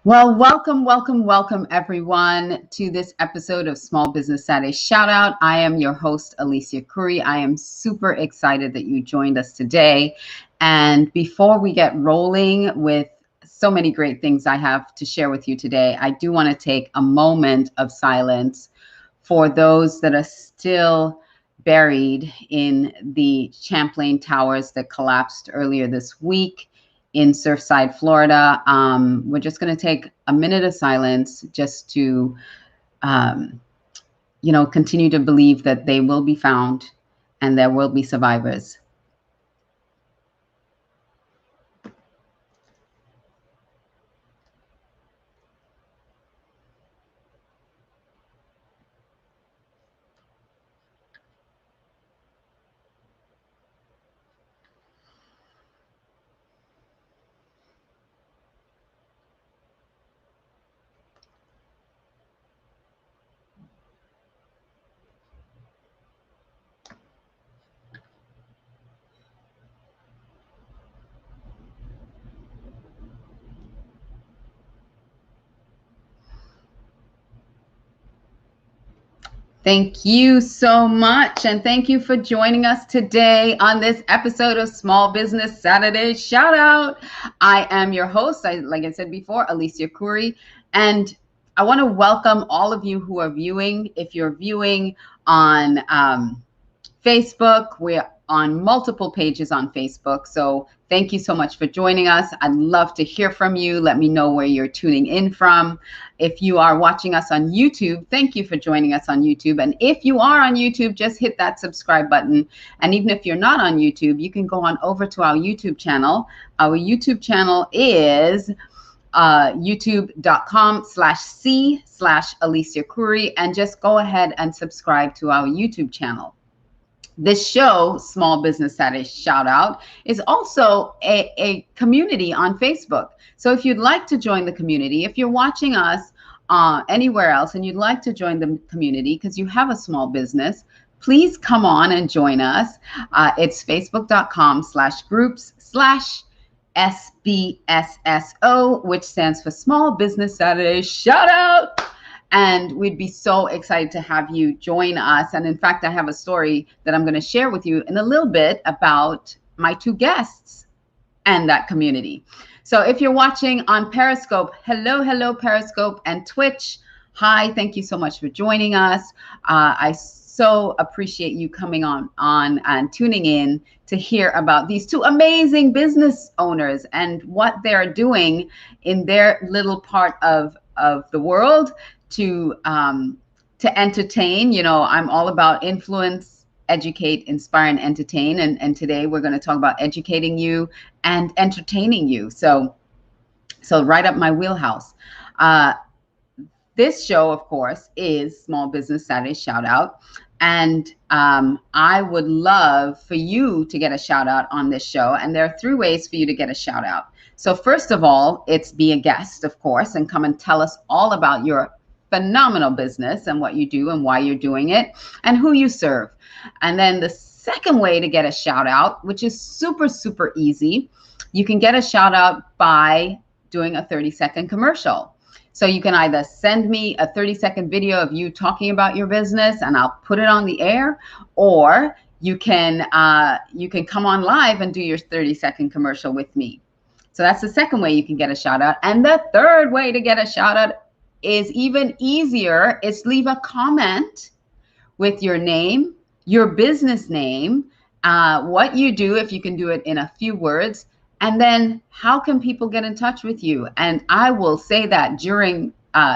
Well, welcome everyone to this episode of Small Business Saturday Shout Out. I am your host, Alicia Curry. I am super excited that you joined us today. And before we get rolling with so many great things I have to share with you today, I do want to take a moment of silence for those that are still buried in the Champlain Towers that collapsed earlier this week in Surfside, Florida. We're just going to take a minute of silence just to, continue to believe that they will be found and there will be survivors. Thank you so much. And thank you for joining us today on this episode of Small Business Saturday Shout Out. I am your host, like I said before, Alicia Curry. And I want to welcome all of you who are viewing. If you're viewing on Facebook, we're on multiple pages on Facebook. So thank you so much for joining us. I'd love to hear from you. Let me know where you're tuning in from. If you are watching us on YouTube, thank you for joining us on YouTube. And if you are on YouTube, just hit that subscribe button. And even if you're not on YouTube, you can go on over to our YouTube channel. Our YouTube channel is youtube.com/C/Alicia Curry, and just go ahead and subscribe to our YouTube channel. This show, Small Business Saturday Shout Out, is also a community on Facebook. So if you'd like to join the community, if you're watching us anywhere else and you'd like to join the community because you have a small business, please come on and join us. It's facebook.com/groups/SBSSO, which stands for Small Business Saturday Shout Out. And we'd be so excited to have you join us. And in fact, I have a story that I'm going to share with you in a little bit about my two guests and that community. So if you're watching on Periscope, hello, Periscope, and Twitch, hi, thank you so much for joining us. I so appreciate you coming on and tuning in to hear about these two amazing business owners and what they're doing in their little part of the world to entertain. You know, I'm all about influence, educate, inspire, and entertain. And today we're going to talk about educating you and entertaining you. So right up my wheelhouse. This show, of course, is Small Business Saturday Shout Out. And I would love for you to get a shout out on this show. And there are 3 ways for you to get a shout out. So first of all, it's be a guest, of course, and come and tell us all about your phenomenal business and what you do and why you're doing it and who you serve. And then the second way to get a shout out, which is super, super easy, you can get a shout out by doing a 30-second commercial. So you can either send me a 30-second video of you talking about your business and I'll put it on the air, or you can come on live and do your 30-second commercial with me. So that's the second way you can get a shout out. And the third way to get a shout out is even easier. It's leave a comment with your name, your business name, what you do, if you can do it in a few words, and then how can people get in touch with you? And I will say that during,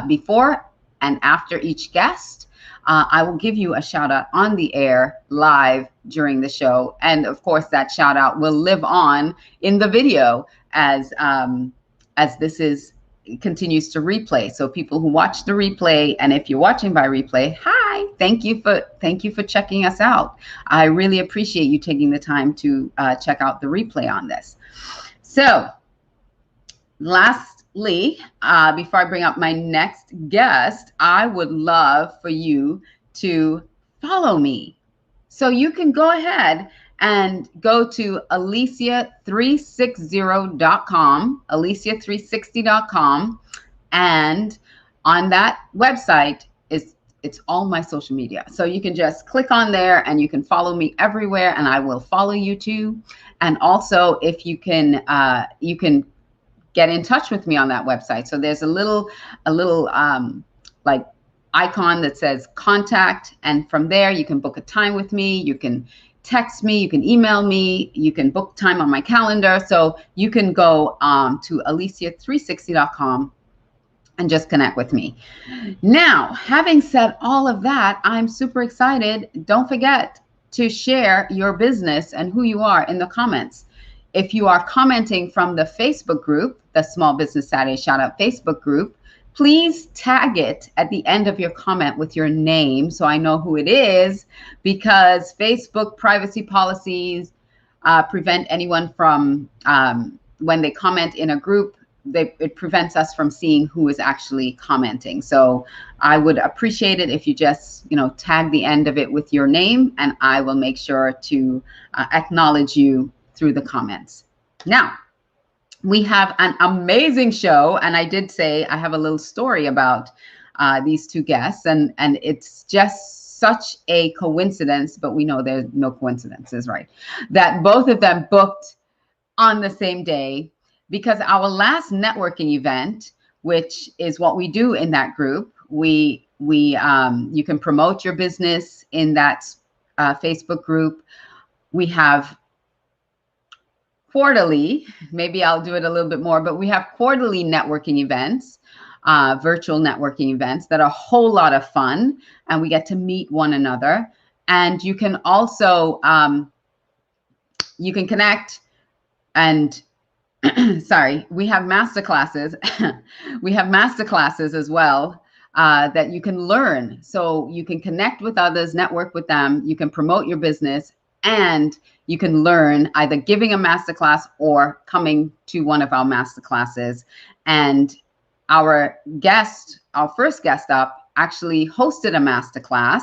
before and after each guest, I will give you a shout out on the air live during the show. And of course, that shout out will live on in the video as this continues to replay. So people who watch the replay, and if you're watching by replay, hi, thank you for checking us out. I really appreciate you taking the time to check out the replay on this. So lastly, before I bring up my next guest, I would love for you to follow me. So you can go ahead and go to Alicia360.com, Alicia360.com, And on that website it's all my social media. So you can just click on there and you can follow me everywhere, and I will follow you too. And also, if you can get in touch with me on that website. So there's a little like icon that says contact, and from there you can book a time with me. You can text me, you can email me, you can book time on my calendar. So you can go to alicia360.com and just connect with me. Now, having said all of that, I'm super excited. Don't forget to share your business and who you are in the comments. If you are commenting from the Facebook group, the Small Business Saturday Shout Out Facebook group, please tag it at the end of your comment with your name so I know who it is, because Facebook privacy policies prevent anyone from, when they comment in a group, it prevents us from seeing who is actually commenting. So I would appreciate it if you just, tag the end of it with your name, and I will make sure to acknowledge you through the comments. Now, we have an amazing show, and I did say I have a little story about these two guests, and it's just such a coincidence, but we know there's no coincidences, right? That both of them booked on the same day, because our last networking event, which is what we do in that group, you can promote your business in that Facebook group. We have quarterly, maybe I'll do it a little bit more, but we have quarterly networking events, virtual networking events that are a whole lot of fun, and we get to meet one another. And you can also, you can connect and sorry, we have masterclasses. We have masterclasses as well that you can learn. So you can connect with others, network with them. You can promote your business, and you can learn either giving a masterclass or coming to one of our masterclasses. And our first guest up, actually hosted a masterclass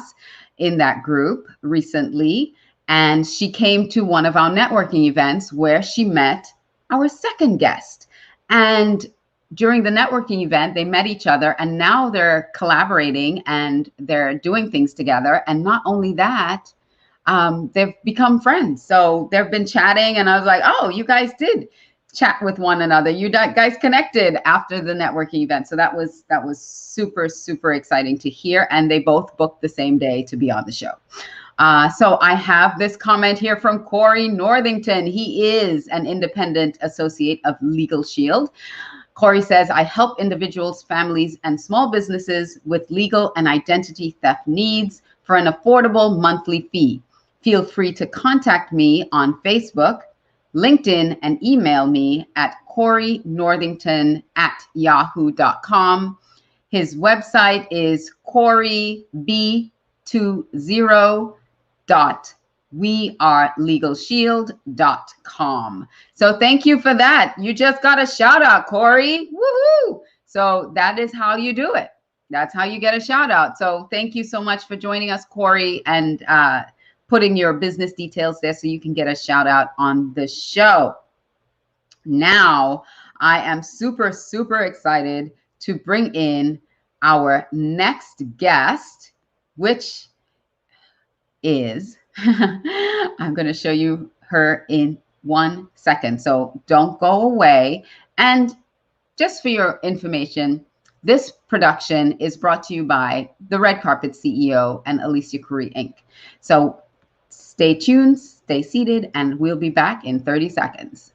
in that group recently, and she came to one of our networking events where she met our second guest. And during the networking event, they met each other, and now they're collaborating and they're doing things together. And not only that, they've become friends. So they've been chatting, and I was like, oh, you guys did chat with one another. You guys connected after the networking event. So that was super, super exciting to hear. And they both booked the same day to be on the show. So I have this comment here from Corey Northington. He is an independent associate of Legal Shield. Corey says, I help individuals, families, and small businesses with legal and identity theft needs for an affordable monthly fee. Feel free to contact me on Facebook, LinkedIn, and email me at coreynorthington@yahoo.com. His website is coreyb20.wearelegalshield.com. So thank you for that. You just got a shout out, Corey. Woohoo! So that is how you do it. That's how you get a shout out. So thank you so much for joining us, Corey, and putting your business details there so you can get a shout out on the show. Now, I am super, super excited to bring in our next guest, which is, I'm going to show you her in 1 second. So don't go away. And just for your information, this production is brought to you by the Red Carpet CEO and Alicia Curry Inc. So stay tuned, stay seated, and we'll be back in 30 seconds.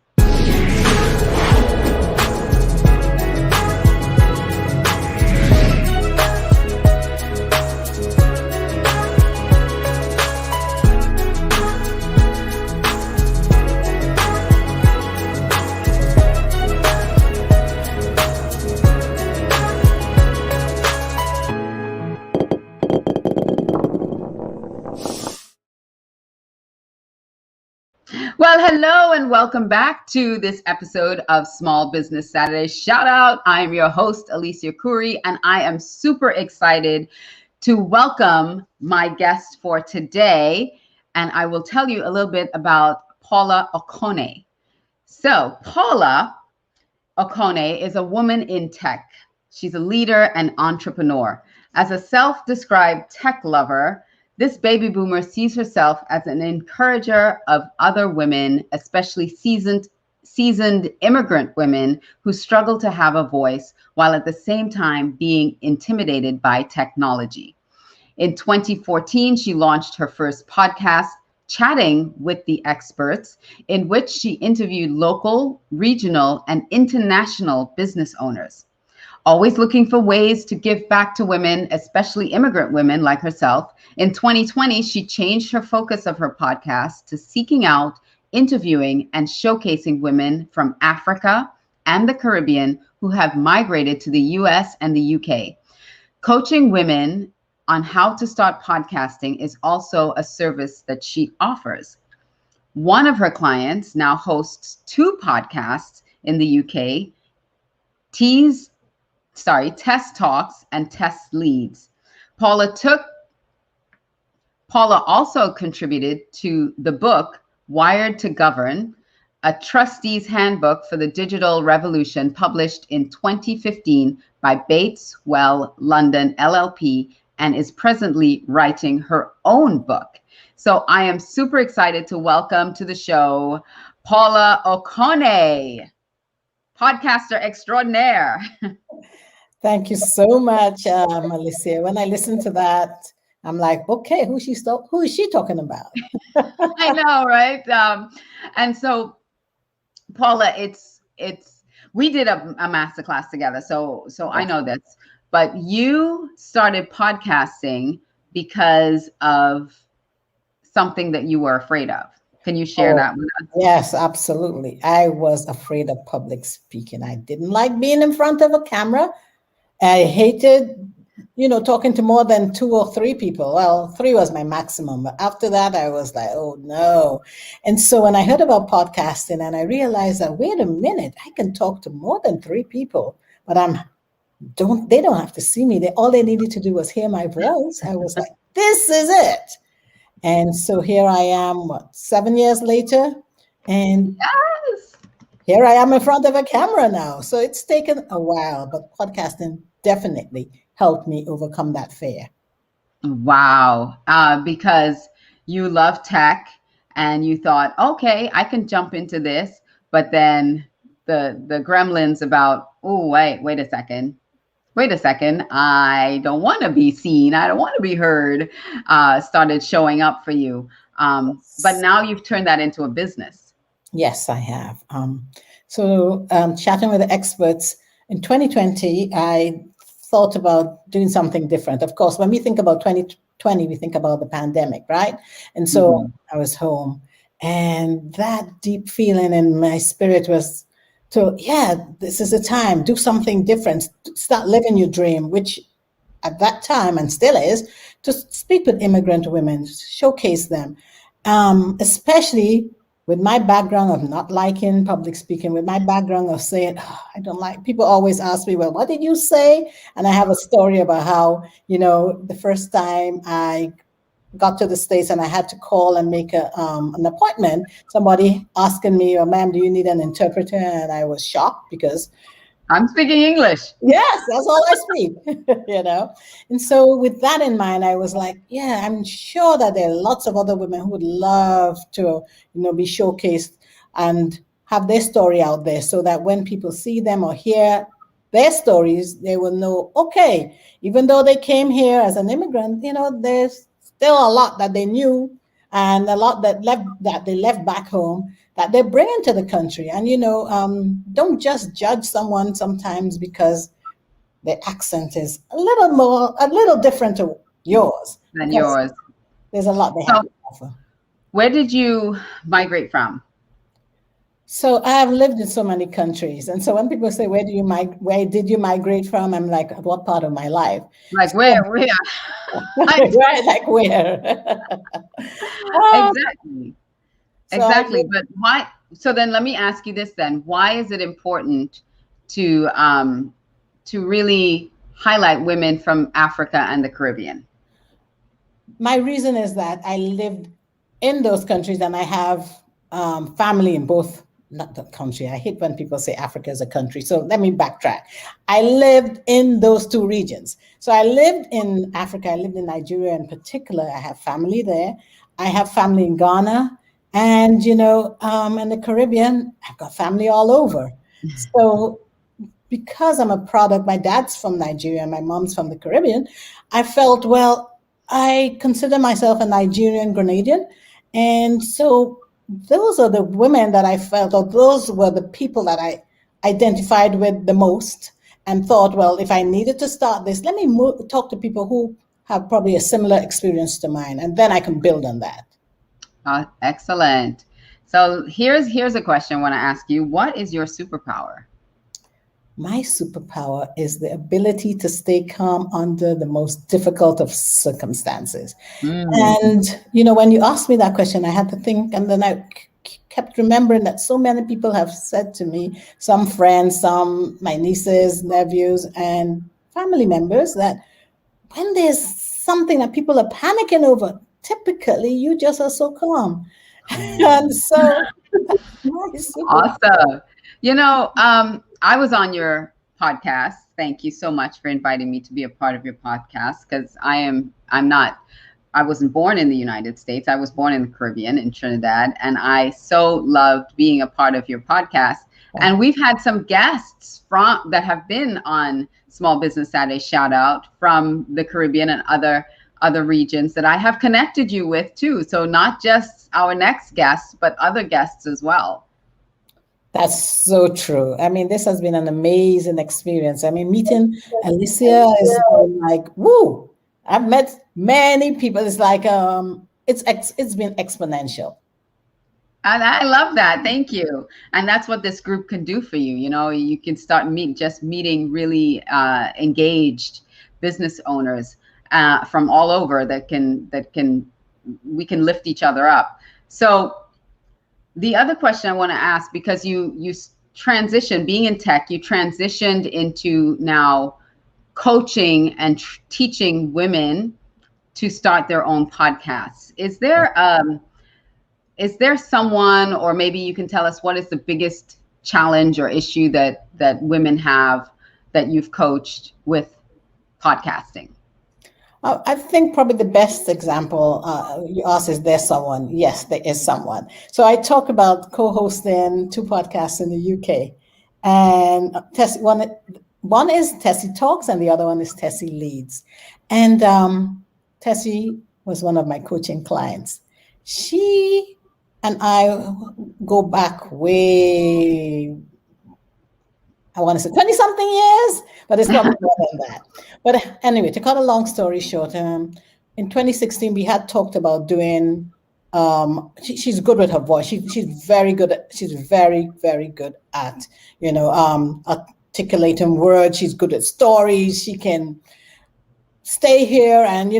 Well, hello and welcome back to this episode of Small Business Saturday Shout Out. I am your host, Alicia Curry, and I am super excited to welcome my guest for today. And I will tell you a little bit about Paula Okone. So Paula Okone is a woman in tech. She's a leader and entrepreneur. As a self-described tech lover, this baby boomer sees herself as an encourager of other women, especially seasoned immigrant women who struggle to have a voice while at the same time being intimidated by technology. In 2014, she launched her first podcast, Chatting with the Experts, in which she interviewed local, regional, and international business owners. Always looking for ways to give back to women, especially immigrant women like herself. In 2020, she changed her focus of her podcast to seeking out, interviewing, and showcasing women from Africa and the Caribbean who have migrated to the US and the UK. Coaching women on how to start podcasting is also a service that she offers. One of her clients now hosts 2 podcasts in the UK, Test Talks and Test Leads. Paula also contributed to the book Wired to Govern, a trustee's handbook for the digital revolution, published in 2015 by Bates Well London LLP, and is presently writing her own book. So I am super excited to welcome to the show Paula Okone, podcaster extraordinaire. Thank you so much, Alicia. When I listen to that, I'm like, okay, who is she talking about? I know, right? And so, Paula, we did a masterclass together, so I know this. But you started podcasting because of something that you were afraid of. Can you share that with us? Yes, absolutely. I was afraid of public speaking. I didn't like being in front of a camera. I hated, talking to more than 2 or 3 people. Well, 3 was my maximum. But after that, I was like, oh, no. And so when I heard about podcasting and I realized that, wait a minute, I can talk to more than 3 people, but they don't have to see me. All they needed to do was hear my voice. I was like, this is it. And so here I am, 7 years later, and yes, here I am in front of a camera now. So it's taken a while, but podcasting definitely helped me overcome that fear. Wow. Because you love tech and you thought, okay, I can jump into this. But then the gremlins about, oh, wait a second. I don't want to be seen. I don't want to be heard. Started showing up for you. But now you've turned that into a business. Yes, I have. Chatting with the Experts in 2020, I thought about doing something different. Of course, when we think about 2020, we think about the pandemic, right? And so I was home, and that deep feeling in my spirit was this is the time, do something different, start living your dream, which at that time and still is, to speak with immigrant women, showcase them, especially with my background of not liking public speaking, with my background of saying, I don't like, people always ask me, well, what did you say? And I have a story about how, the first time I got to the States and I had to call and make an appointment, somebody asking me, oh, ma'am, do you need an interpreter? And I was shocked because I'm speaking English. Yes, that's all I speak, And so with that in mind, I was like, yeah, I'm sure that there are lots of other women who would love to, be showcased and have their story out there so that when people see them or hear their stories, they will know, okay, even though they came here as an immigrant, there's still a lot that they knew and a lot that they left back home that they bring into the country. And, don't just judge someone sometimes because their accent is a little different to yours. Than yours. There's a lot they have to offer. Where did you migrate from? So I've lived in so many countries. And so when people say, where did you migrate from? I'm like, what part of my life? Like where? Right, like where? Exactly. But why? So then let me ask you this then. Why is it important to really highlight women from Africa and the Caribbean? My reason is that I lived in those countries and I have family in both not the country. I hate when people say Africa is a country. So let me backtrack. I lived in those two regions. So I lived in Africa. I lived in Nigeria in particular. I have family there. I have family in Ghana. And, in the Caribbean, I've got family all over. So because I'm a product, my dad's from Nigeria, my mom's from the Caribbean, I felt, well, I consider myself a Nigerian Grenadian. And so those are the women that I felt, or those were the people that I identified with the most and thought, well, if I needed to start this, let me talk to people who have probably a similar experience to mine, and then I can build on that. Excellent. So here's a question I want to ask you. What is your superpower? My superpower is the ability to stay calm under the most difficult of circumstances. And, when you asked me that question, I had to think, and then I kept remembering that so many people have said to me, some friends, some my nieces, nephews, and family members, that when there's something that people are panicking over, typically you just are so calm. And so awesome. I was on your podcast. Thank you so much for inviting me to be a part of your podcast, because I wasn't born in the United States. I was born in the Caribbean, in Trinidad, and I so loved being a part of your podcast. And we've had some guests that have been on Small Business Saturday Shout Out from the Caribbean and other regions that I have connected you with too. So not just our next guests, but other guests as well. That's so true. I mean, this has been an amazing experience. I mean, meeting Alicia is like, woo! I've met many people. It's like it's been exponential. And I love that. Thank you. And that's what this group can do for you. You can start meeting really engaged business owners from all over we can lift each other up. So the other question I want to ask, because you transitioned, being in tech, you transitioned into now coaching and teaching women to start their own podcasts. Is there someone, or maybe you can tell us, what is the biggest challenge or issue that women have that you've coached with podcasting? I think probably the best example you asked, is there someone? Yes, there is someone. So I talk about co-hosting 2 podcasts in the UK, and one is Tessie Talks, and the other one is Tessie Leads. And Tessie was one of my coaching clients. She and I go back way, I want to say 20 something years, but it's probably more than that. But anyway, to cut a long story short, in 2016, we had talked about doing, she's good with her voice. She's very good she's very, very good at, articulating words. She's good at stories. She can stay here and,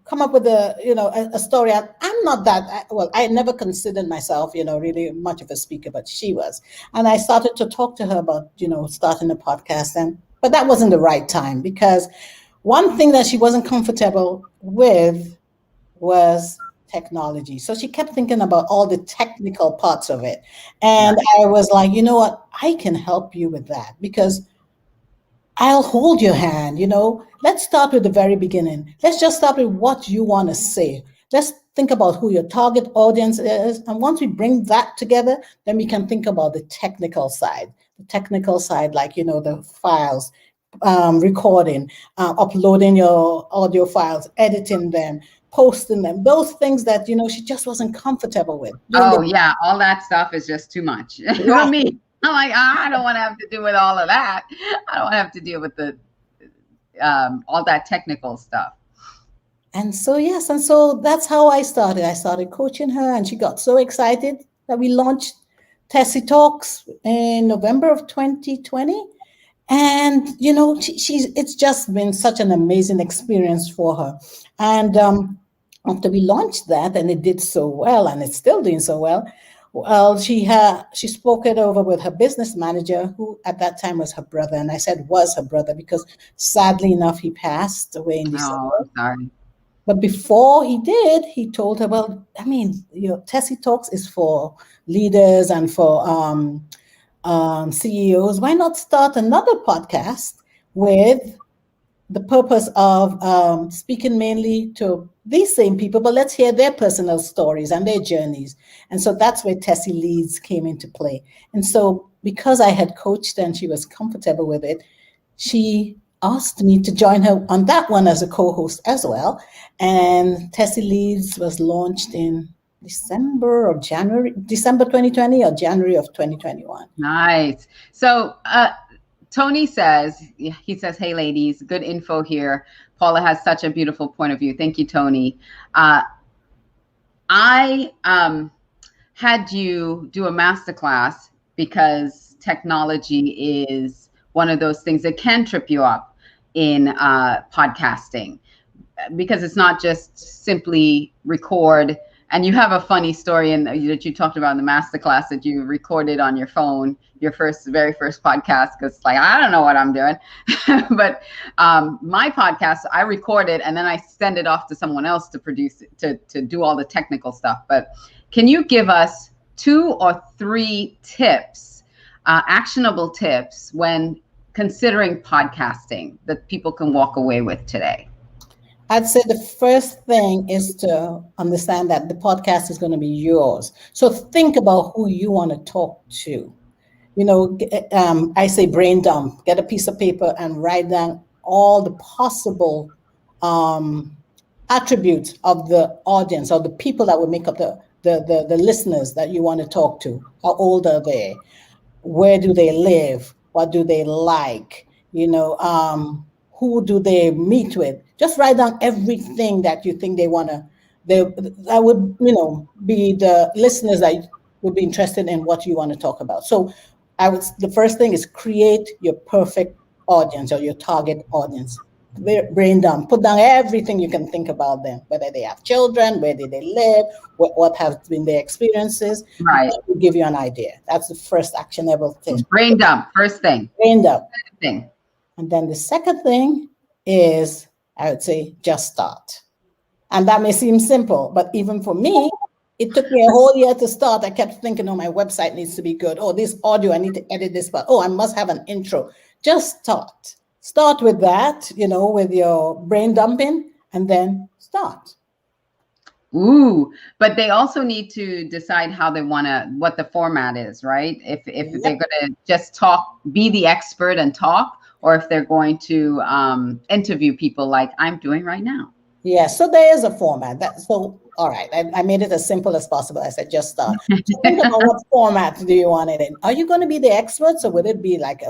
come up with a story. I'm not that, well, I never considered myself, really much of a speaker, but she was. And I started to talk to her about, starting a podcast. But that wasn't the right time, because one thing that she wasn't comfortable with was technology. So she kept thinking about all the technical parts of it. And I was like, you know what, I can help you with that, because I'll hold your hand, Let's start with the very beginning. Let's just start with what you want to say. Let's think about who your target audience is. And once we bring that together, then we can think about the technical side. The technical side, like, the files, recording, uploading your audio files, editing them, posting them, those things that, she just wasn't comfortable with. Oh, yeah. All that stuff is just too much for me. I'm like, I don't want to have to do with all of that. I don't want to have to deal with the all that technical stuff. And so, yes. And so that's how I started. I started coaching her, and she got so excited that we launched Tessie Talks in November of 2020. And, it's just been such an amazing experience for her. And after we launched that, and it did so well, and it's still doing so well, she spoke it over with her business manager, who at that time was her brother. And I said was her brother, because sadly enough, he passed away in December. Oh, sorry. But before he did, he told her, well, I mean, Tessie Talks is for leaders and for CEOs. Why not start another podcast with the purpose of speaking mainly to these same people, but let's hear their personal stories and their journeys. And so that's where Tessie Leads came into play. And so because I had coached and she was comfortable with it, she asked me to join her on that one as a co-host as well. And Tessie Leads was launched in December 2020 or January of 2021. Nice. So Tony says, he says, hey, ladies, good info here. Paula has such a beautiful point of view. Thank you, Tony. I had you do a masterclass because technology is one of those things that can trip you up in podcasting, because it's not just simply record. And you have a funny story that you talked about in the masterclass that you recorded on your phone, your very first podcast, because like, I don't know what I'm doing. But my podcast, I record it and then I send it off to someone else to produce it, to do all the technical stuff. But can you give us 2 or 3 tips, actionable tips when considering podcasting that people can walk away with today? I'd say the first thing is to understand that the podcast is going to be yours. So think about who you want to talk to. I say brain dump. Get a piece of paper and write down all the possible attributes of the audience or the people that will make up the listeners that you want to talk to. How old are they? Where do they live? What do they like? Who do they meet with? Just write down everything that you think they want to, that would, be the listeners that would be interested in what you want to talk about. So the first thing is create your perfect audience or your target audience. Brain down, put down everything you can think about them, whether they have children, where do they live, what have been their experiences. Right. That will give you an idea. That's the first actionable thing. Brain dump, first thing. Brain dump. Second thing. And then the second thing is, I would say, just start. And that may seem simple, but even for me, it took me a whole year to start. I kept thinking, my website needs to be good. This audio, I need to edit this part. I must have an intro. Just start. Start with that, with your brain dumping, and then start. Ooh, but they also need to decide how they what the format is, right? If they're going to just talk, be the expert and talk, or if they're going to interview people like I'm doing right now. Yeah, so there is a format. All right, I made it as simple as possible. I said, just start. So think about what format do you want it in? Are you going to be the expert? So would it be like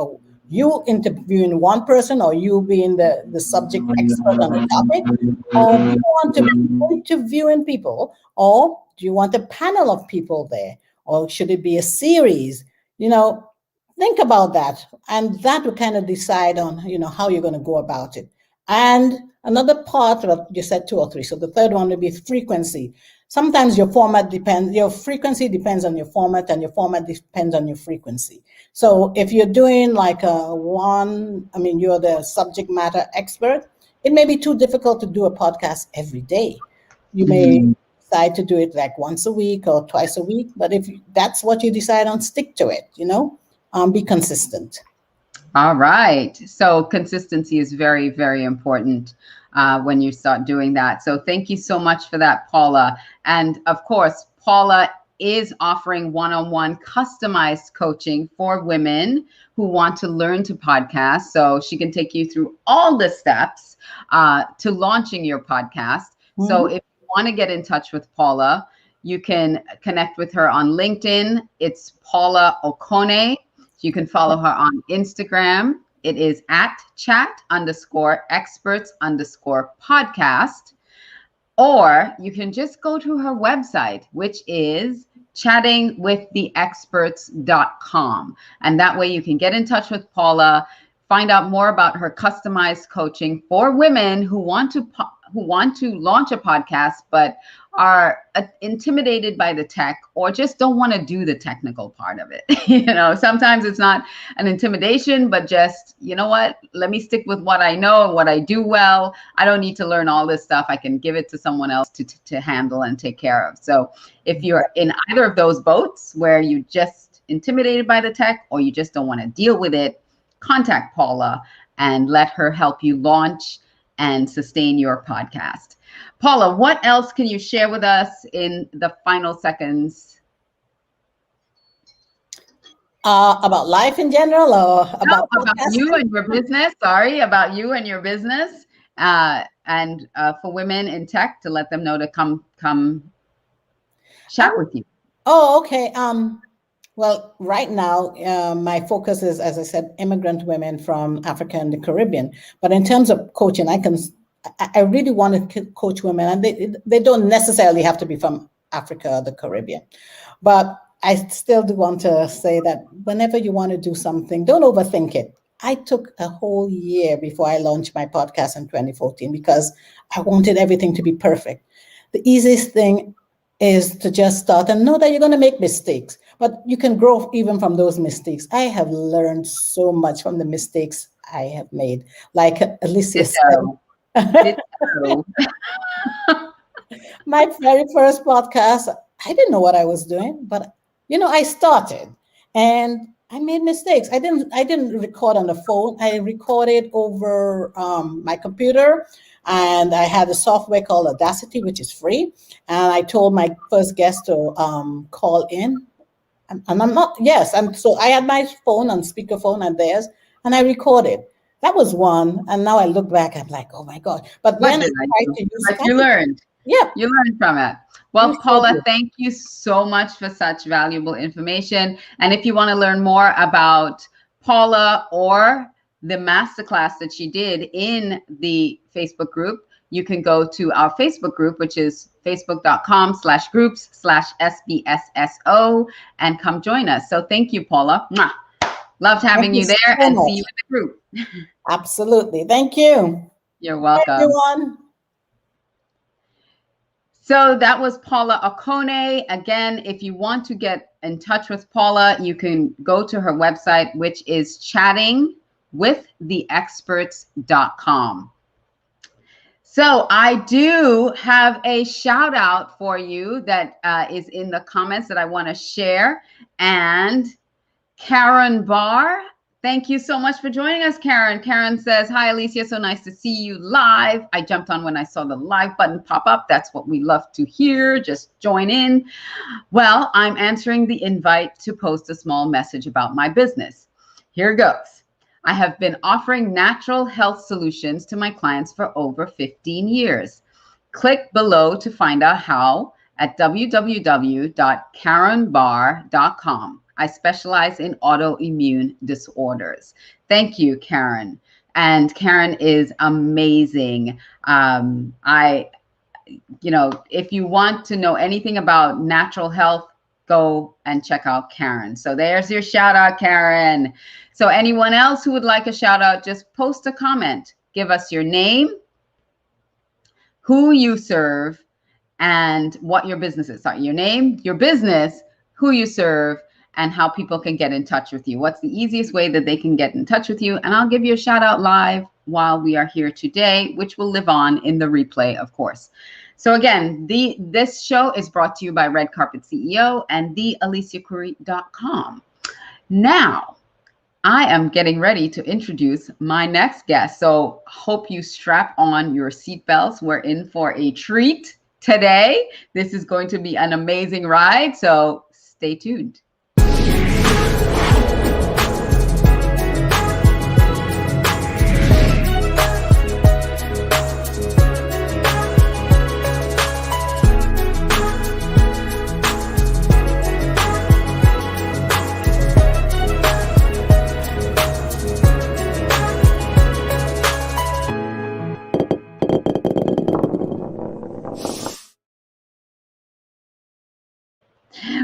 you interviewing one person, or you being the subject expert on the topic? Or do you want to be interviewing people? Or do you want a panel of people there? Or should it be a series? Think about that, and that will kind of decide on, how you're going to go about it. And another part of, you said 2 or 3. So the third one would be frequency. Sometimes your frequency depends on your format, and your format depends on your frequency. So if you're doing like you're the subject matter expert, it may be too difficult to do a podcast every day. You may decide to do it like once a week or twice a week, but if that's what you decide on, stick to it, be consistent. All right. So consistency is very, very important when you start doing that. So thank you so much for that, Paula. And of course, Paula is offering one-on-one customized coaching for women who want to learn to podcast. So she can take you through all the steps to launching your podcast. Mm-hmm. So if you want to get in touch with Paula, you can connect with her on LinkedIn. It's Paula Okone. You can follow her on Instagram. It is @chat_experts_podcast. Or you can just go to her website, which is chattingwiththeexperts.com. And that way you can get in touch with Paula, find out more about her customized coaching for women who want to who want to launch a podcast, but are intimidated by the tech or just don't want to do the technical part of it. Sometimes it's not an intimidation, but just, you know what, let me stick with what I know and what I do well. I don't need to learn all this stuff. I can give it to someone else to handle and take care of. So if you're in either of those boats where you just intimidated by the tech or you just don't want to deal with it, contact Paula and let her help you launch and sustain your podcast. Paula, what else can you share with us in the final seconds? About life in general, or about you and your business? Sorry, about you and your business, and for women in tech, to let them know to come chat with you. Oh, okay. Well, right now, my focus is, as I said, immigrant women from Africa and the Caribbean. But in terms of coaching, I really want to coach women, and they don't necessarily have to be from Africa or the Caribbean. But I still do want to say that whenever you want to do something, don't overthink it. I took a whole year before I launched my podcast in 2014 because I wanted everything to be perfect. The easiest thing is to just start and know that you're going to make mistakes, but you can grow even from those mistakes. I have learned so much from the mistakes I have made. Like Alicia said, my very first podcast, I didn't know what I was doing, but I started and I made mistakes. I didn't record on the phone. I recorded over my computer, and I had a software called Audacity, which is free. And I told my first guest to call in, and I'm not. Yes, and so I had my phone on speakerphone and theirs, and I recorded. That was one, and now I look back, I'm like, oh my God. But then I tried to use it. You learned. Yeah. You learned from it. Well, Paula, thank you so much for such valuable information. And if you want to learn more about Paula or the masterclass that she did in the Facebook group, you can go to our Facebook group, which is facebook.com/groups/SBSSO, and come join us. So thank you, Paula. Mwah. Loved having you there, and see you in the group. Absolutely. Thank you. You're welcome. Bye, everyone. So that was Paula Okone. Again, if you want to get in touch with Paula, you can go to her website, which is chattingwiththeexperts.com. So I do have a shout out for you that is in the comments that I want to share. And Karen Barr, thank you so much for joining us, Karen. Karen says, hi, Alicia, so nice to see you live. I jumped on when I saw the live button pop up. That's what we love to hear. Just join in. Well, I'm answering the invite to post a small message about my business. Here goes. I have been offering natural health solutions to my clients for over 15 years. Click below to find out how at www.karenbarr.com. I specialize in autoimmune disorders. Thank you, Karen. And Karen is amazing. If you want to know anything about natural health, go and check out Karen. So there's your shout out, Karen. So anyone else who would like a shout out, just post a comment. Give us your name, who you serve, and what your business is. Sorry, your name, your business, who you serve, and how people can get in touch with you. What's the easiest way that they can get in touch with you? And I'll give you a shout out live while we are here today, which will live on in the replay, of course. So again, this show is brought to you by Red Carpet CEO and thealiciacurry.com. Now, I am getting ready to introduce my next guest. So hope you strap on your seatbelts. We're in for a treat today. This is going to be an amazing ride. So stay tuned.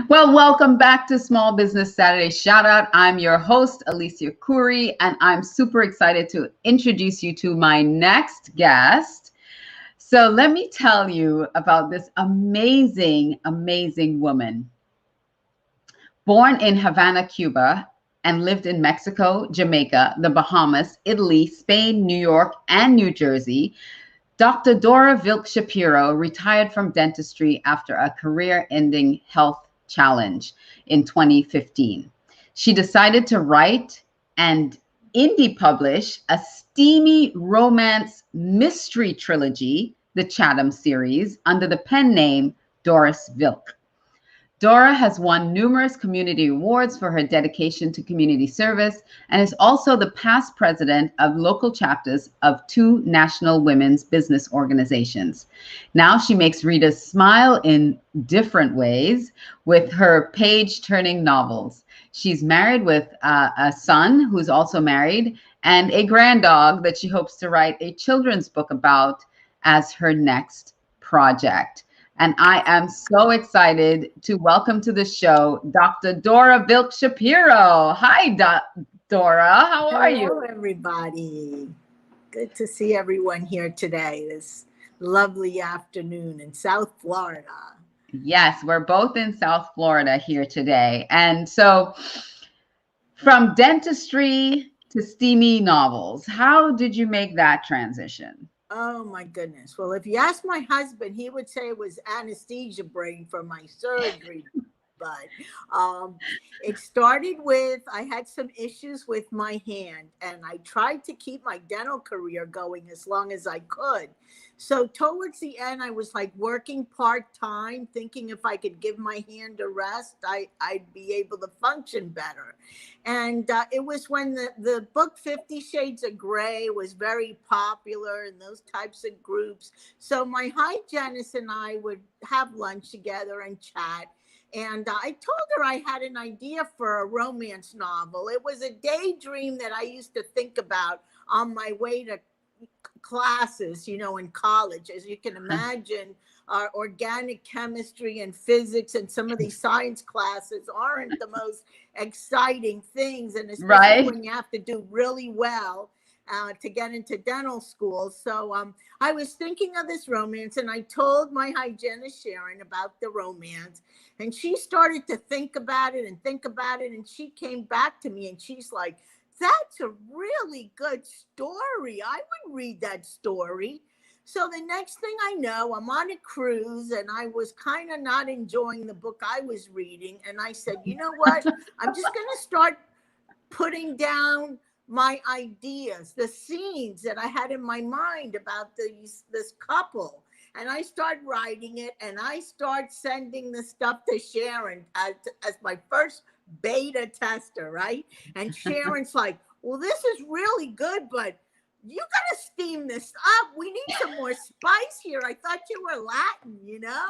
Well, welcome back to Small Business Saturday Shout Out. I'm your host, Alicia Curry, and I'm super excited to introduce you to my next guest. So let me tell you about this amazing, amazing woman. Born in Havana, Cuba, and lived in Mexico, Jamaica, the Bahamas, Italy, Spain, New York, and New Jersey, Dr. Dora Vilk-Shapiro retired from dentistry after a career-ending health challenge in 2015. She decided to write and indie publish a steamy romance mystery trilogy, the Chatham series, under the pen name Doris Vilk. Dora has won numerous community awards for her dedication to community service and is also the past president of local chapters of 2 national women's business organizations. Now she makes readers smile in different ways with her page-turning novels. She's married with a son who's also married and a granddog that she hopes to write a children's book about as her next project. And I am so excited to welcome to the show Dr. Dora Vilk-Shapiro. Hi, Dora. How are you? Hello, everybody. Good to see everyone here today, this lovely afternoon in South Florida. Yes, we're both in South Florida here today. And so from dentistry to steamy novels, how did you make that transition? Oh my goodness. Well, if you ask my husband, he would say it was anesthesia brain from my surgery. But it started with, I had some issues with my hand and I tried to keep my dental career going as long as I could. So towards the end, I was like working part-time, thinking if I could give my hand a rest, I'd be able to function better. And it was when the book 50 Shades of Grey was very popular in those types of groups. So my hygienist and I would have lunch together and chat. And I told her I had an idea for a romance novel. It was a daydream that I used to think about on my way to classes, you know, in college. As you can imagine, our organic chemistry and physics and some of these science classes aren't the most exciting things. And especially when you have to do really well to get into dental school. So I was thinking of this romance and I told my hygienist Sharon about the romance and she started to think about it and she came back to me and she's like, that's a really good story. I would read that story. So the next thing I know, I'm on a cruise and I was kind of not enjoying the book I was reading. And I said, you know what? I'm just going to start putting down my ideas, the scenes that I had in my mind about this couple. And I start writing it and I start sending the stuff to Sharon as my first beta tester, right? And Sharon's like, well, this is really good, but you got to steam this up. We need some more spice here. I thought you were Latin, you know?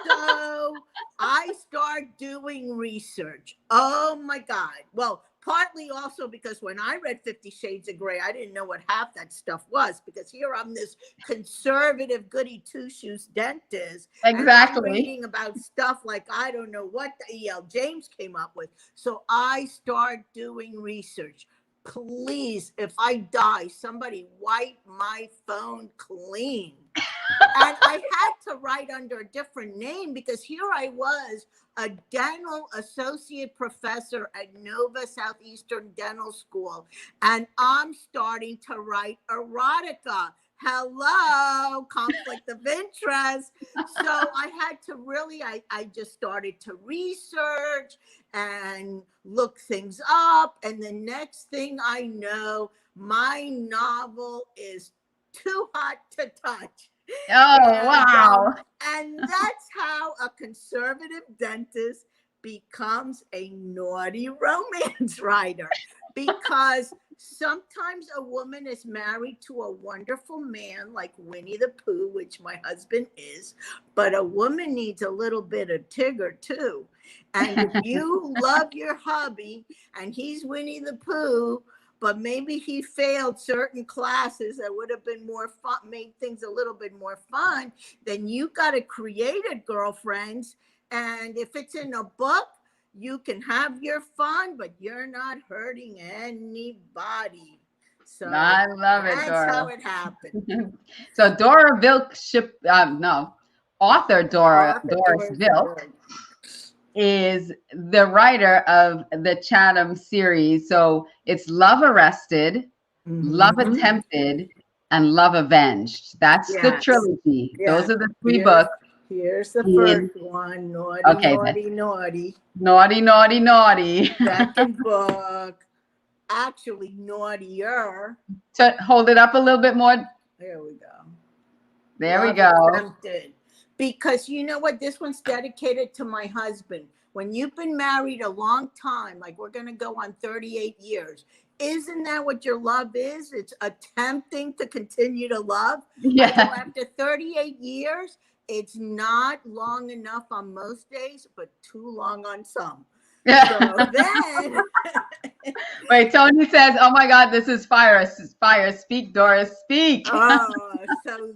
So I start doing research. Oh my God. Well, partly also because when I read 50 Shades of Grey, I didn't know what half that stuff was because here I'm this conservative goody two-shoes dentist. Exactly. And I'm reading about stuff like I don't know what the E.L. James came up with. So I start doing research. Please, if I die, somebody wipe my phone clean. And I had to write under a different name because here I was, a dental associate professor at Nova Southeastern Dental School, and I'm starting to write erotica. Hello, conflict of interest. So I had to really, I just started to research and look things up. And the next thing I know, my novel is too hot to touch. Oh, wow. And that's how a conservative dentist becomes a naughty romance writer, because sometimes a woman is married to a wonderful man like Winnie the Pooh, which my husband is, but a woman needs a little bit of Tigger too. And if you love your hubby and he's Winnie the Pooh, but maybe he failed certain classes that would have been more fun, made things a little bit more fun, then you got to create it, girlfriends. And if it's in a book, you can have your fun, but you're not hurting anybody. So I love it, that's Dora. how it happened. So Dora author Doris Doris Vilk Vilk. is the writer of the Chatham series. So it's Love Arrested, Love Mhm. Attempted, and Love Avenged. That's the Yes. trilogy. Yes. Those are the three books. Here's the In, first one. Naughty, okay, naughty, naughty. naughty, naughty, naughty. Second book. Actually, naughtier. So hold it up a little bit more. There we go. There we Love go. Attempted. Because you know what? This one's dedicated to my husband. When you've been married a long time, like we're going to go on 38 years, isn't that what your love is? It's attempting to continue to love. Yeah. I go, after 38 years, it's not long enough on most days, but too long on some. So then wait, Tony says, oh my God, this is fire. Fire. Speak, Doris, speak. So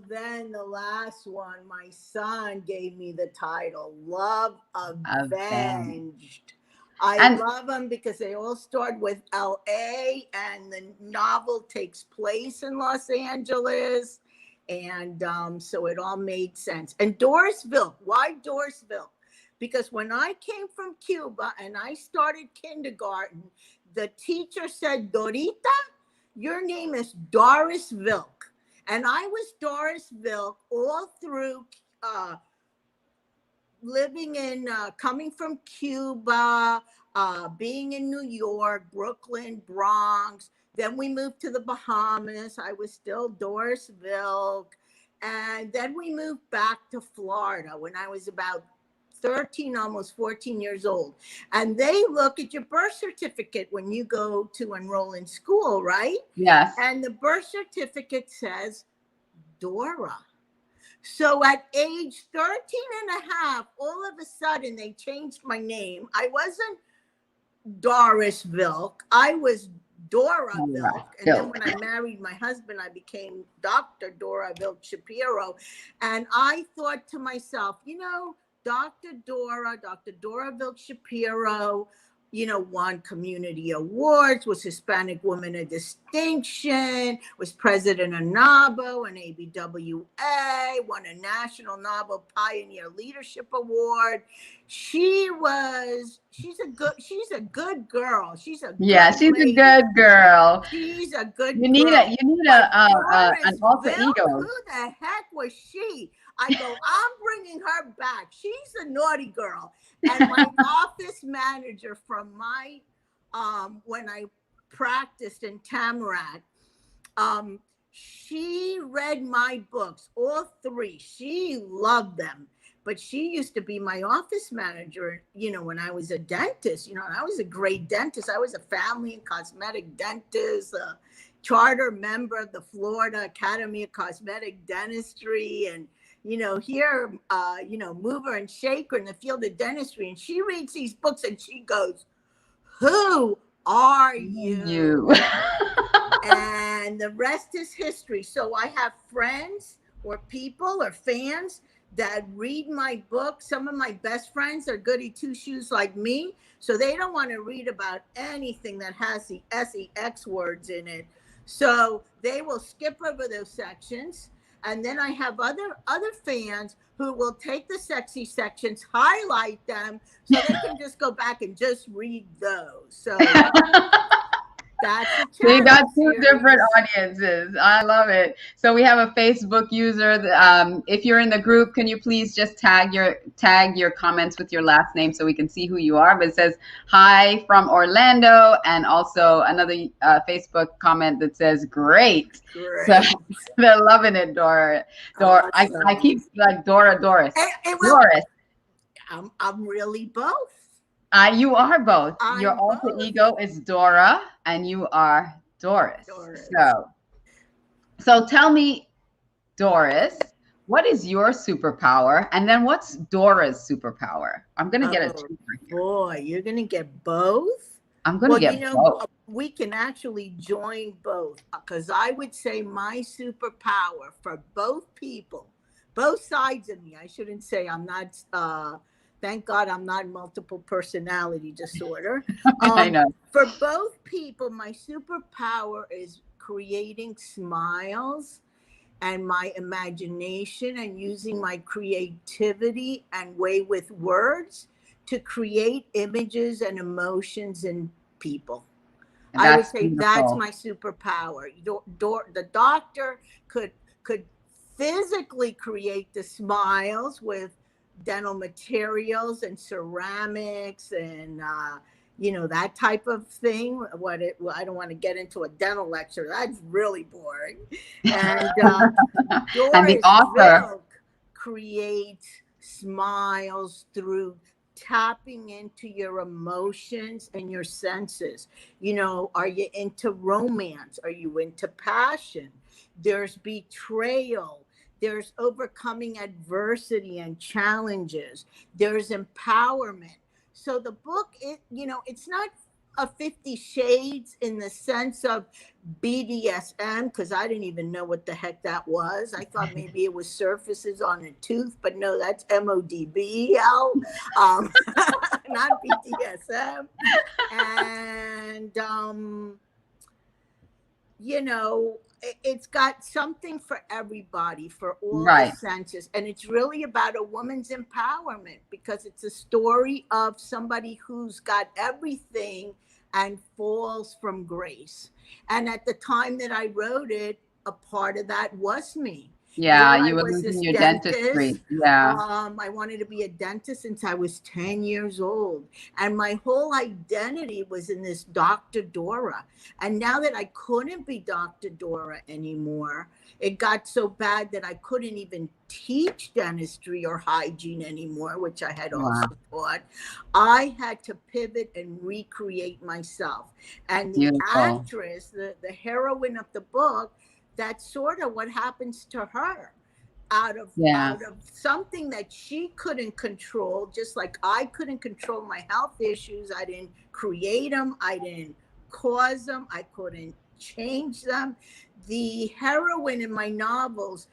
then the last one, my son gave me the title, Love Avenged. I love them because they all start with LA and the novel takes place in Los Angeles. And so it all made sense. And Doris Vilk, why Doris Vilk? Because when I came from Cuba and I started kindergarten, the teacher said, Dorita, your name is Doris Vilk. And I was Doris Vilk all through living in, coming from Cuba, being in New York, Brooklyn, Bronx. Then we moved to the Bahamas. I was still Doris Vilk. And then we moved back to Florida when I was about 13, almost 14 years old. And they look at your birth certificate when you go to enroll in school, right? Yes. And the birth certificate says Dora. So at age 13 and a half, all of a sudden they changed my name. I wasn't Doris Vilk. I was Dora Vilk. And then when I married my husband, I became Dr. Dora Vilk-Shapiro. And I thought to myself, you know, Dr. Dora Vilk-Shapiro, you know, won community awards, was Hispanic Woman of Distinction, was president of NABO and ABWA, won a National Novel Pioneer Leadership Award. She's a good girl. She's a good good girl. She's a good you need girl. an alter ego. Who the heck was she? I go, I'm bringing her back. She's a naughty girl. And my office manager from my, when I practiced in Tamarack, she read my books, all three. She loved them. But she used to be my office manager, you know, when I was a dentist. You know, and I was a great dentist. I was a family and cosmetic dentist, a charter member of the Florida Academy of Cosmetic Dentistry. And you know, here, you know, mover and shaker in the field of dentistry. And she reads these books and she goes, who are you? And the rest is history. So I have friends or people or fans that read my book. Some of my best friends are goody two-shoes like me. So they don't want to read about anything that has the sex words in it. So they will skip over those sections. And then I have other fans who will take the sexy sections, highlight them, so they can just go back and just read those. So that's a so you got two different audiences. I love it. So we have a Facebook user. If you're in the group, can you please just tag your comments with your last name so we can see who you are? But it says hi from Orlando, and also another Facebook comment that says great. So they're loving it, Dora. Awesome. I keep like Doris. Doris. I'm really both. You are both. Your alter ego is Dora, and you are Doris. So tell me, Doris, what is your superpower? And then what's Dora's superpower? I'm going to get a boy, you're going to get both? I'm going to get both. We can actually join both, because I would say my superpower for both people, both sides of me, I shouldn't say I'm not... Thank God I'm not multiple personality disorder. I know. For both people, my superpower is creating smiles and my imagination and using my creativity and way with words to create images and emotions in people. I would say that's my superpower. The doctor could physically create the smiles with dental materials and ceramics and that type of thing. I don't want to get into a dental lecture. That's really boring. And Doris and the author Vilk creates smiles through tapping into your emotions and your senses. Are you into romance? Are you into passion? There's betrayal. There's overcoming adversity and challenges. There's empowerment. So the book, it's not a 50 Shades in the sense of BDSM, because I didn't even know what the heck that was. I thought maybe it was surfaces on a tooth, but no, that's MODBL, not BDSM. And, it's got something for everybody, for all the senses. And it's really about a woman's empowerment, because it's a story of somebody who's got everything and falls from grace. And at the time that I wrote it, a part of that was me. Yeah, you were losing your dentistry. Yeah. I wanted to be a dentist since I was 10 years old. And my whole identity was in this Dr. Dora. And now that I couldn't be Dr. Dora anymore, it got so bad that I couldn't even teach dentistry or hygiene anymore, which I had also taught. I had to pivot and recreate myself. And the actress, the heroine of the book, that's sort of what happens to her out of something that she couldn't control, just like I couldn't control my health issues. I didn't create them. I didn't cause them. I couldn't change them. The heroine in my novels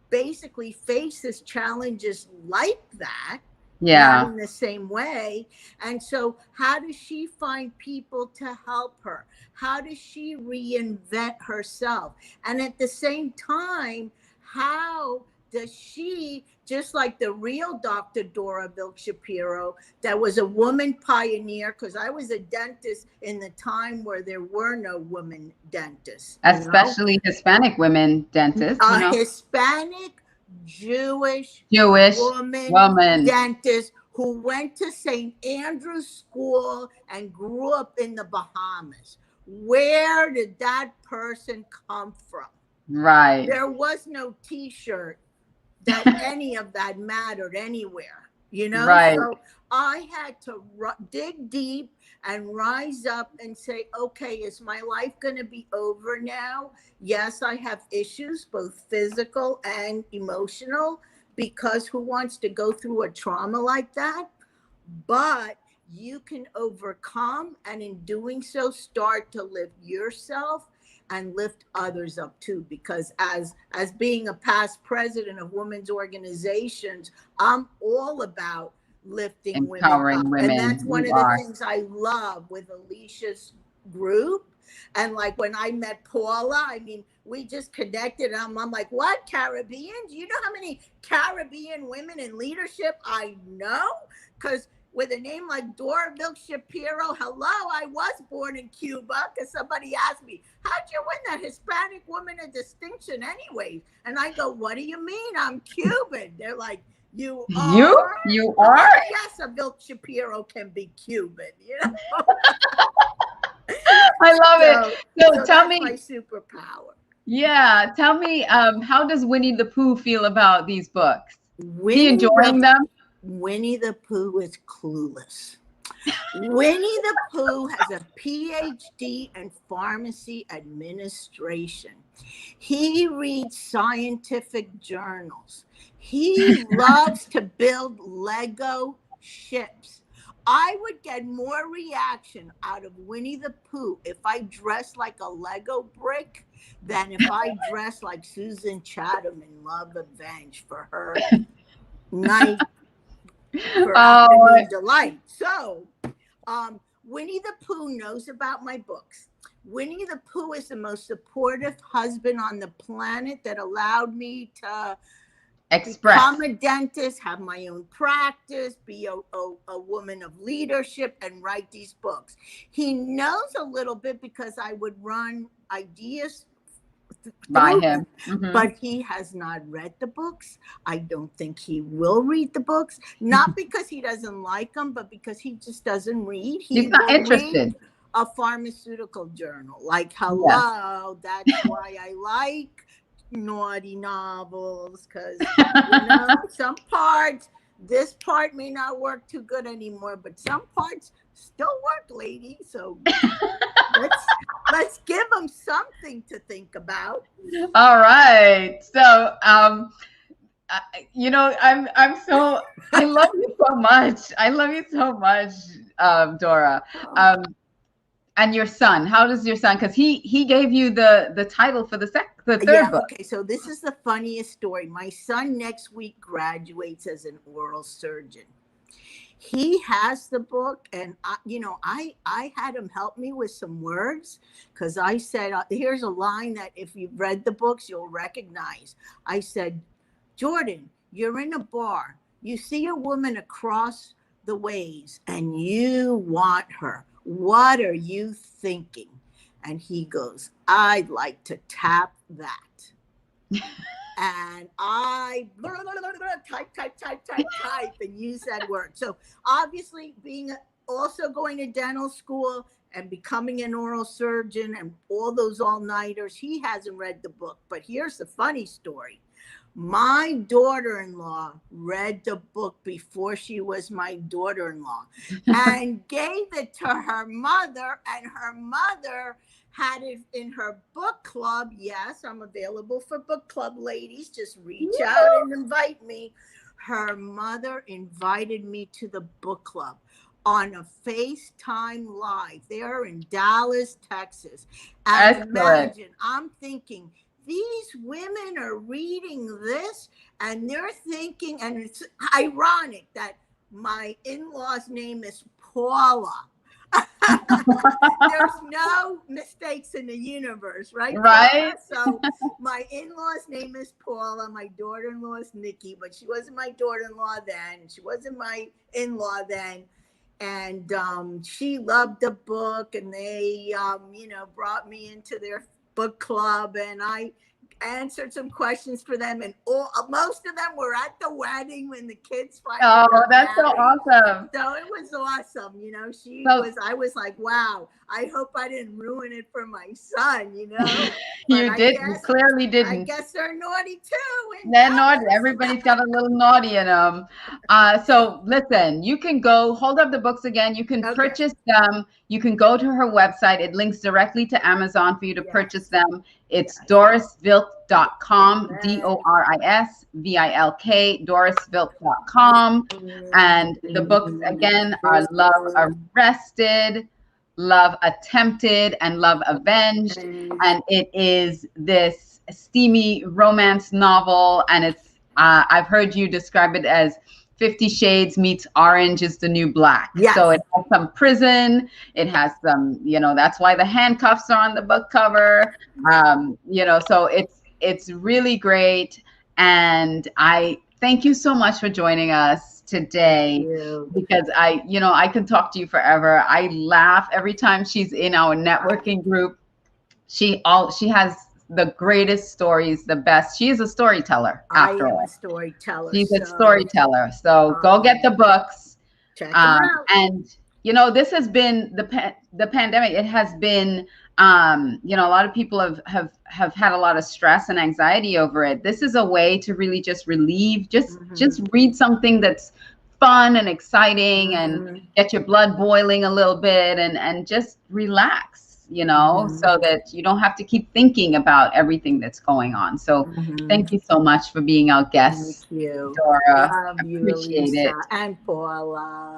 basically faces challenges like that. Not in the same way. And so how does she find people to help her? How does she reinvent herself? And at the same time, how does she, just like the real Dr. Dora Vilk-Shapiro, that was a woman pioneer, because I was a dentist in the time where there were no women dentists. Especially Hispanic women dentists. Hispanic Jewish woman dentist who went to St. Andrew's School and grew up in the Bahamas. Where did that person come from? Right. There was no T-shirt that any of that mattered anywhere, Right. So I had to dig deep and rise up and say, okay, is my life going to be over now? Yes, I have issues, both physical and emotional, because who wants to go through a trauma like that? But you can overcome, and in doing so, start to lift yourself and lift others up too. Because as being a past president of women's organizations, I'm all about lifting empowering women. And that's one of the things I love with Alicia's group. And like when I met Paula, I mean, we just connected. I'm like, what, Caribbean? Do you know how many Caribbean women in leadership I know? Because with a name like Dora Vilk-Shapiro, hello, I was born in Cuba, because somebody asked me, how'd you win that Hispanic woman of distinction anyways? And I go, what do you mean? I'm Cuban. They're like, you are? You are? Yes, a Vilk-Shapiro can be Cuban, I love it. So tell me, my superpower. Yeah, tell me, how does Winnie the Pooh feel about these books? Is he enjoying them? Winnie the Pooh is clueless. Winnie the Pooh has a PhD in pharmacy administration. He reads scientific journals. He loves to build Lego ships. I would get more reaction out of Winnie the Pooh if I dressed like a Lego brick than if I dressed like Susan Chatham in Love Revenge for her night. For afternoon delight. So, Winnie the Pooh knows about my books. Winnie the Pooh is the most supportive husband on the planet that allowed me to become a dentist, have my own practice, be a woman of leadership, and write these books. He knows a little bit because I would run ideas by him, but he has not read the books. I don't think he will read the books, not because he doesn't like them, but because he just doesn't read. He's not interested. A pharmaceutical journal, like, hello, that's why I like naughty novels, because some parts, this part may not work too good anymore, but some parts still work, lady. So let's give them something to think about. All right. So I'm so, I love you so much. I love you so much, Dora. And your son, how does your son, because he gave you the title for the third book. Okay, so this is the funniest story. My son next week graduates as an oral surgeon. He has the book, and I had him help me with some words, because I said, here's a line that if you've read the books, you'll recognize. I said, Jordan, you're in a bar. You see a woman across the ways, and you want her. What are you thinking? And he goes, I'd like to tap that. And I type and use that word. So obviously also going to dental school and becoming an oral surgeon and all those all-nighters, he hasn't read the book. But here's the funny story. My daughter-in-law read the book before she was my daughter-in-law and gave it to her mother, and her mother had it in her book club. Yes, I'm available for book club, ladies. Just reach out and invite me. Her mother invited me to the book club on a FaceTime Live. They're in Dallas, Texas. And imagine, I'm thinking, these women are reading this and they're thinking, and it's ironic that my in-law's name is Paula. There's no mistakes in the universe, right? Right. So my in-law's name is Paula. My daughter-in-law is Nikki, but she wasn't my daughter-in-law then. She wasn't my in-law then. And she loved the book, and they, brought me into their book club, and I answered some questions for them, and most of them were at the wedding when the kids finally that's married. So awesome. So it was awesome. I was like, wow, I hope I didn't ruin it for my son, You didn't. You clearly didn't. I guess they're naughty too. They're naughty. Everybody's got a little naughty in them. So listen, you can go, hold up the books again. You can purchase them. You can go to her website. It links directly to Amazon for you to purchase them. It's dorisvilk.com, DorisVilk, dorisvilk.com. And the books again are Love Arrested, Love Attempted, and Love Avenged. And it is this steamy romance novel. And it's, I've heard you describe it as 50 Shades meets Orange is the New Black. Yes. So it has some prison. It has some, that's why the handcuffs are on the book cover. So it's really great. And I thank you so much for joining us today, because I can talk to you forever. I laugh every time she's in our networking group. She has the greatest stories, the best. She is a storyteller. After all, a storyteller. She's a storyteller. So go get the books. Check them out. And this has been the pandemic. It has been a lot of people have had a lot of stress and anxiety over it. This is a way to really just relieve. Just read something that's fun and exciting and get your blood boiling a little bit and just relax. So that you don't have to keep thinking about everything that's going on. So thank you so much for being our guest. Thank you, Dora. Appreciate it. And Paula.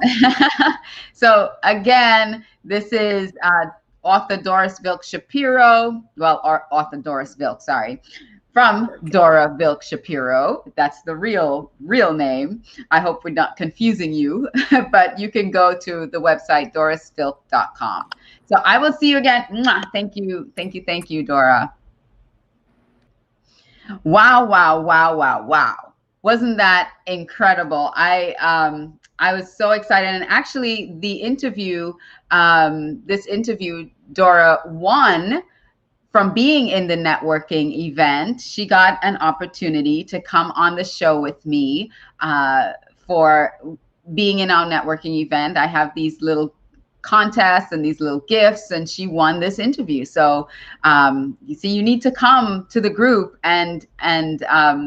So again, this is author Doris Vilk-Shapiro. Well, author Doris Vilk, sorry. From Dora Vilk-Shapiro. That's the real name. I hope we're not confusing you, but you can go to the website dorisvilk.com. So I will see you again. Mwah. Thank you. Thank you. Thank you, Dora. Wow, wow, wow, wow, wow. Wasn't that incredible? I was so excited. And actually the interview, this interview, Dora won from being in the networking event. She got an opportunity to come on the show with me for being in our networking event. I have these little contests and these little gifts, and she won this interview. So you see, you need to come to the group and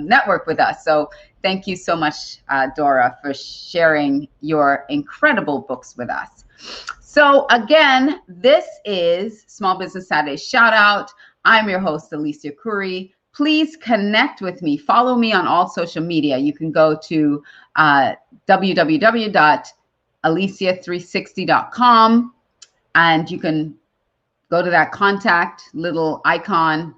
network with us. So thank you so much, Dora, for sharing your incredible books with us. So again, this is Small Business Saturday Shout Out. I'm your host, Alicia Curry. Please connect with me. Follow me on all social media. You can go to www.alicia360.com, and you can go to that contact little icon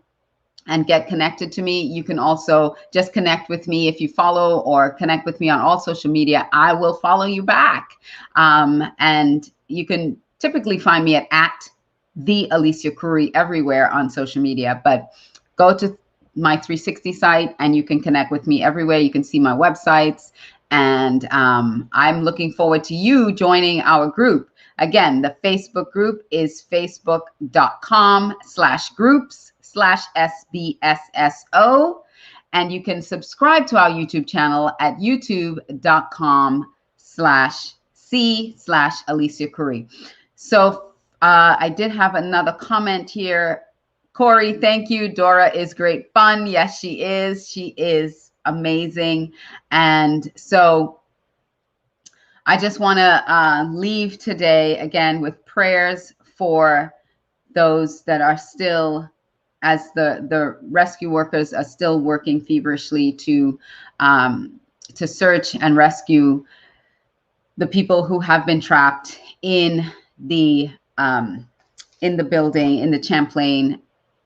and get connected to me. You can also just connect with me. If you follow or connect with me on all social media, I will follow you back. And you can typically find me at the Alicia Curry everywhere on social media, but go to my 360 site and you can connect with me everywhere. You can see my websites, and I'm looking forward to you joining our group. Again, the Facebook group is facebook.com/groups/SBSSO, and you can subscribe to our YouTube channel at youtube.com/C/Alicia Curry. So I did have another comment here. Corey, thank you. Dora is great fun. Yes, she is. She is amazing. And so I just want to leave today again with prayers for those that are still, as the rescue workers are still working feverishly to search and rescue the people who have been trapped in the building, in the Champlain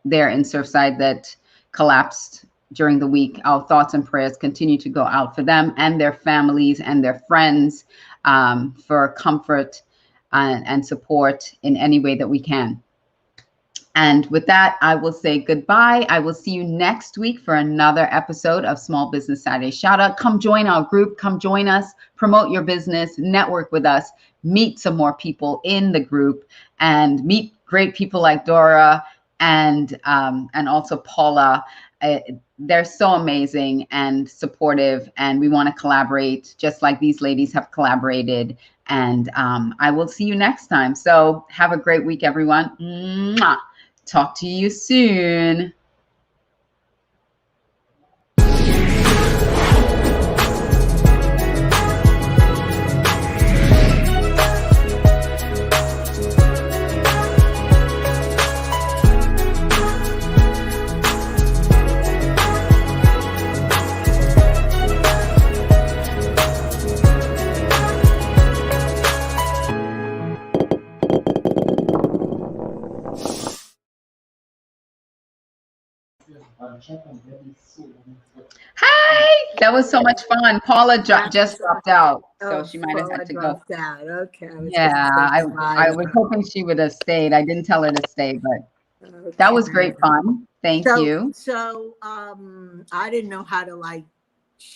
there in Surfside that collapsed during the week. Our thoughts and prayers continue to go out for them and their families and their friends, for comfort and support in any way that we can. And with that, I will say goodbye. I will see you next week for another episode of Small Business Saturday Shout Out. Come join our group. Come join us. Promote your business. Network with us. Meet some more people in the group, and meet great people like Dora and also Paula. They're so amazing and supportive, and we want to collaborate just like these ladies have collaborated. And I will see you next time. So have a great week, everyone. Mwah. Talk to you soon. Hi, that was so much fun. Paula just dropped out, so she might have had to go. Okay. Yeah, I was hoping she would have stayed. I didn't tell her to stay, but that was great fun. Thank you. So I didn't know how to